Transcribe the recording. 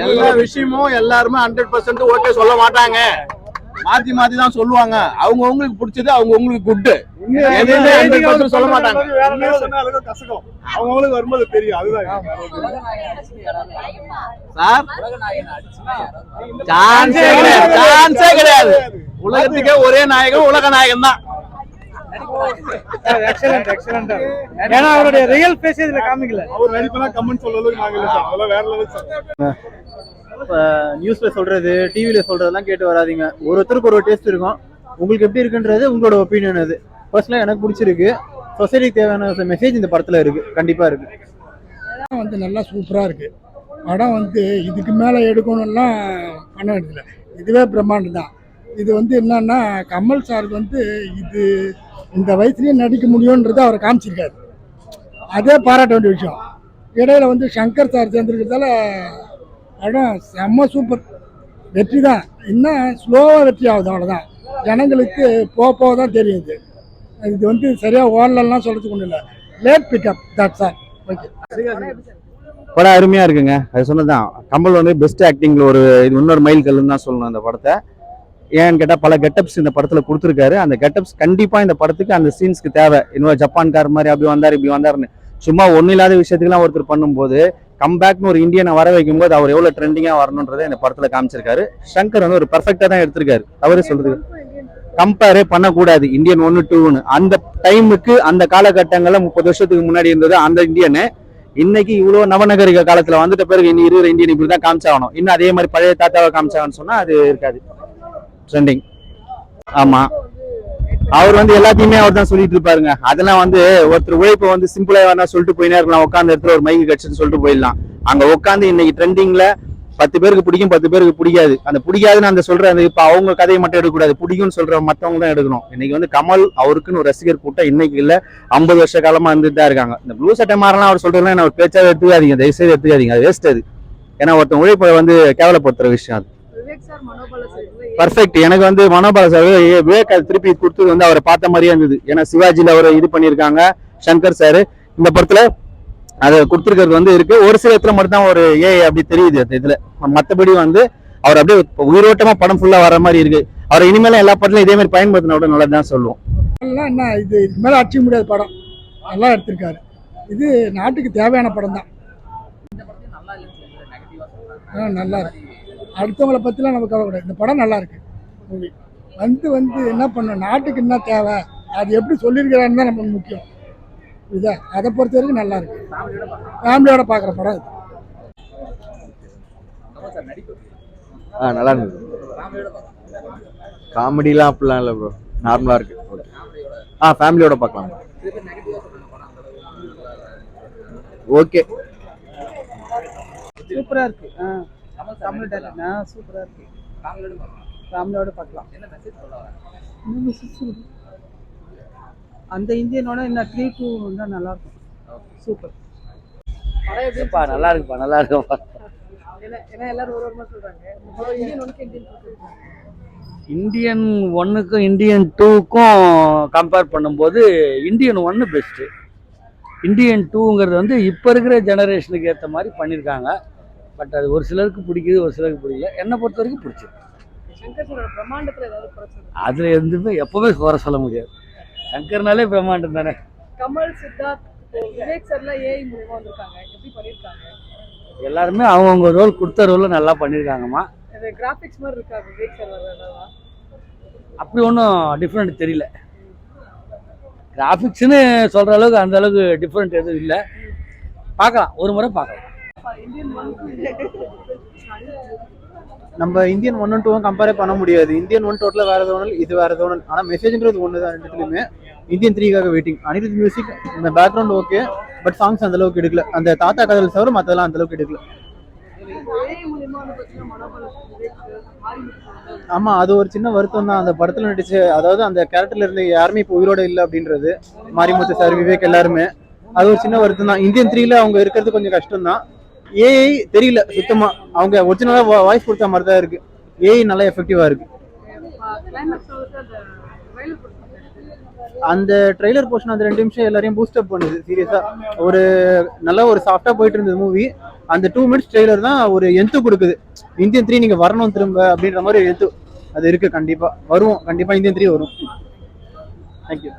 எல்லா விஷயமும் எல்லாருமே 100% ஓகே சொல்ல மாட்டாங்க, மாத்தி மாத்தி தான் சொல்லுவாங்க. அவங்க உங்களுக்கு பிடிச்சது அவங்க உங்களுக்கு குட், எதுவுமே 100% சொல்ல மாட்டாங்க. அவங்களுக்கு வரும்போது தெரியும். அதுதான் சார், சான்ஸே கிடையாது. உலகத்துக்கே ஒரே நாயகன் உலக நாயகன் தான். ஏன்னா அவருடைய ரியல் ஃபேஸ் இதுல காமிக்கல. அவர் நடிப்பெல்லாம் கமெண்ட் சொல்லலாம் நாங்க இல்ல சார், அதெல்லாம் வேற லெவல் சார். நியூஸ்ல சொல்றது டிவில சொல்றதெல்லாம் கேட்டு வராதீங்க. ஒருத்தருக்கு ஒரு டேஸ்ட் இருக்கும். உங்களுக்கு எப்படி இருக்குன்றது உங்களோட ஒப்பீனியன். அது பர்சனலா எனக்கு பிடிச்சிருக்கு. சொசைட்டிக்கு தேவையான மெசேஜ் இந்த படத்துல இருக்கு, கண்டிப்பா இருக்கு. வந்து நல்லா சூப்பரா இருக்கு படம். வந்து இதுக்கு மேல எடுக்கணும்லாம் பண்ண வேண்டியதில்லை, இதுவே பிரம்மாண்டம் தான். இது வந்து என்னன்னா கமல் சாருக்கு வந்து இது இந்த வயசுலயே நடிக்க முடியும்ன்றதை அவர் காமிச்சிருக்காரு. அதே பாராட்ட வேண்டிய விஷயம். இடையில வந்து சங்கர் சார் சேர்ந்துருக்கிறதால படம் செம்ம சூப்பர், வெற்றி தான். இன்னும் ஸ்லோவாக வெற்றி ஆகுது, அவ்வளோதான். ஜனங்களுக்கு போக தான் தெரியுது. இது வந்து சரியாக ஓடலாம் சொல்கிறதுக்கு ஒன்றும் இல்லை, late pickup that sir. Okay, படம் அருமையாக இருக்குங்க. அது சொன்னதான் கமல் வந்து பெஸ்ட் ஆக்டிங்கில் ஒரு இது இன்னொரு மைல் கல்லுன்னு தான் சொல்லணும் அந்த படத்தை. ஏன்னு கேட்டால் பல கெட்டப்ஸ் இந்த படத்தில் கொடுத்துருக்காரு. அந்த கெட்டப்ஸ் கண்டிப்பாக இந்த படத்துக்கு அந்த சீன்ஸ்க்கு தேவை. இன்னொரு ஜப்பான்கார் மாதிரி அப்படி வந்தார் இப்படி வந்தாருன்னு சும்மா ஒன்றும் இல்லாத விஷயத்துக்குலாம் ஒருத்தர் பண்ணும்போது கம்பேக்னு ஒரு இந்தியனை வர வைக்கும் போது அவர் எவ்வளோ ட்ரெண்டிங்காக வரணுன்றதை இந்த படத்தில் காமிச்சிருக்காரு. சங்கர் வந்து ஒரு பர்ஃபெக்டாக தான் எடுத்திருக்காரு. அவரே சொல்றது கம்பேரே பண்ணக்கூடாது இந்தியன் 1, 2ன்னு. அந்த டைமுக்கு அந்த காலகட்டங்களில் 30 வருஷத்துக்கு முன்னாடி இருந்தது அந்த இந்தியனு. இன்னைக்கு இவ்வளோ நவநகரிக காலத்தில் வந்துட்ட பிறகு இனி இருக்கிற இந்தியன் இப்படி தான் காமிச்சாகணும். இன்னும் அதே மாதிரி பழைய தாத்தாவை காமிச்சாகன்னு சொன்னால் அது இருக்காது ட்ரெண்டிங். ஆமா, அவர் வந்து எல்லாத்தையுமே அவர் தான் சொல்லிட்டு இருப்பாருங்க. அதெல்லாம் வந்து ஒருத்தர் உழைப்பை வந்து சிம்பிளா வேணா சொல்லிட்டு போயினே இருக்கலாம். உட்காந்து இடத்துல ஒரு மைக்கு கட்சின்னு சொல்லிட்டு போயிடலாம். அங்க உட்காந்து இன்னைக்கு ட்ரெண்டிங்ல 10 பேருக்கு பிடிக்கும், 10 பேருக்கு பிடிக்காது. அந்த பிடிக்காதுன்னு அந்த சொல்ற அந்த இப்ப அவங்க கதையை மட்டும் எடுக்கக்கூடாது, பிடிக்கும்னு சொல்ற மத்தவங்க தான் எடுக்கணும். இன்னைக்கு வந்து கமல் அவருக்குன்னு ஒரு ரசிகர் கூட்டம் இன்னைக்கு இல்ல 50 வருஷ காலமா இருந்துட்டு தான் இருக்காங்க. இந்த ப்ளூ சட்டை மாறலாம் அவர் சொல்றதுலாம் என்ன ஒரு பேச்சாவே எடுத்துக்காதீங்க, தயவுசெய்து எடுத்துக்காதீங்க, அது வேஸ்ட். அது ஏன்னா ஒருத்தன் உழைப்பை வந்து கேவலப்படுத்துற விஷயம். அது பர்ஃபெக்ட். எனக்கு வந்து மனோபால சார் விவேக் திருப்பி கொடுத்தது வந்து அவரை பார்த்த மாதிரியே இருந்தது. ஏன்னா சிவாஜியில அவரை இது பண்ணியிருக்காங்க சங்கர் சார். இந்த படத்துல அதை கொடுத்துருக்கிறது வந்து இருக்கு. ஒரு சில இடத்துல மட்டும் தான் ஒரு அப்படி தெரியுது அந்த இதுல. மற்றபடி வந்து அவர் அப்படியே உயிரோட்டமா படம் ஃபுல்லா வர மாதிரி இருக்கு. அவரை இனிமேல எல்லா படத்துலையும் இதே மாதிரி பயன்படுத்தின விட நல்லதான் சொல்லுவோம். என்ன இது இதுக்கு மேல அடிக்க முடியாத படம், நல்லா எடுத்திருக்காரு. இது நாட்டுக்கு தேவையான படம் தான். நல்லா இருக்கு. அடுத்தவங்களை பற்றிலாம் நமக்கு கவலைப்படாது. இந்த படம் நல்லா இருக்கு. மூவி வந்து என்ன பண்ணணும், நாட்டுக்கு என்ன தேவை, அது எப்படி சொல்லியிருக்கிறான்னு தான் நமக்கு முக்கியம். இதா அதை பொறுத்த வரைக்கும் நல்லா இருக்கு. ஃபேமிலியோட பார்க்குற படம் இது. நல்லா இருந்தது. காமெடிலாம் அப்படிலாம் இல்லை ப்ரோ, நார்மலாக இருக்கு. ஃபேமிலியோட பார்க்கலாம். ஓகே, சூப்பரா இருக்கு. சூப்பரா இருக்கு. ஃபேமிலியோட பார்க்கலாம். அந்த இந்தியனோட என்ன 3-2 வந்தா நல்லா இருக்கும். சூப்பர். நல்லா இருக்குப்பா, நல்லா இருக்குப்பா. எல்லாரும் ஒரு மாதிரி சொல்றாங்க. இந்தியன் 1க்கும் இந்தியன் 2க்கும் கம்பேர் பண்ணும்போது இந்தியன் 1 பெஸ்ட்டு. இந்தியன் 2ங்கிறது வந்து இப்போ இருக்கிற ஜெனரேஷனுக்கு ஏற்ற மாதிரி பண்ணியிருக்காங்க. பட் அது ஒரு சிலருக்கு பிடிக்குது, ஒரு சிலருக்கு பிடிக்கல. என்னை பொறுத்த வரைக்கும் பிடிச்சிருக்கு. அதில் எதுவுமே எப்போவுமே குறை சொல்ல முடியாது. சங்கர்னாலே பிரம்மாண்டம் தானே. கமல், சித்தார்த், விவேக் சார்லாம் ஏஐ மூலமா வந்திருக்காங்க. எப்படி பண்ணியிருக்காங்க? எல்லாருமே அவங்கவுங்க ரோல் கொடுத்த ரோலில் நல்லா பண்ணியிருக்காங்கம்மா. கிராஃபிக்ஸ் மாதிரி இருக்கா விவேக் சார் வரதா? அப்படி ஒன்றும் டிஃப்ரெண்ட் தெரியல. கிராஃபிக்ஸ்னு சொல்கிற அளவுக்கு அந்த அளவுக்கு டிஃப்ரெண்ட் எதுவும் இல்லை. பார்க்கலாம், ஒரு முறை பார்க்கலாம். நம்ம இந்தியன் 1 and 2 கம்பேரே பண்ண முடியாது. இந்தியன் 1 டோட்டலாக வேறு எதோ ஒன்று, இது வேறு எதோ ஒன்று. ஆனால் மெசேஜ்ன்றது ஒன்று தான் ரெண்டுத்துலையுமே. இந்தியன் 3க்காக வெயிட்டிங். அனிருத் மியூசிக் இந்த பேக்ரவுண்ட் ஓகே, பட் சாங்ஸ் அந்த அளவுக்கு எடுக்கல. அந்த தாத்தா கதையில் தவிர மற்றதெல்லாம் அந்த அளவுக்கு எடுக்கல. ஆமாம், அது ஒரு சின்ன வருத்தம் தான். அந்த படத்தில் நடிச்சு, அதாவது அந்த கேரக்டர்ல இருந்து யாருமே இப்போ உயிரோட இல்லை அப்படின்றது. மாரிமுத்து சார், விவேக் எல்லாருமே, அது ஒரு சின்ன வருத்தம் தான். இந்தியன் 3ல அவங்க இருக்கிறது கொஞ்சம் கஷ்டம் தான். ஏஐ தெரியல சுத்தமா. அவங்க ஒரிஜினலா வாய்ஸ் கொடுத்த மாதிரி தான் இருக்கு. ஏஐ நல்லா எஃபெக்டிவா இருக்கு. அந்த ட்ரெய்லர் போர்ஷன் அந்த 2 நிமிஷம் எல்லாரையும் பூஸ்டப் பண்ணுது சீரியஸா. ஒரு நல்ல ஒரு சாஃப்டா போயிட்டு இருந்தது மூவி. அந்த 2 மினிட்ஸ் ட்ரெய்லர் தான் ஒரு எந்து கொடுக்குது. இந்தியன் 3 நீங்க வரணும் திரும்ப அப்படின்ற மாதிரி ஒரு எந்து அது இருக்கு. கண்டிப்பா வருவோம், கண்டிப்பா இந்தியன் 3 வரும். தேங்க்யூ.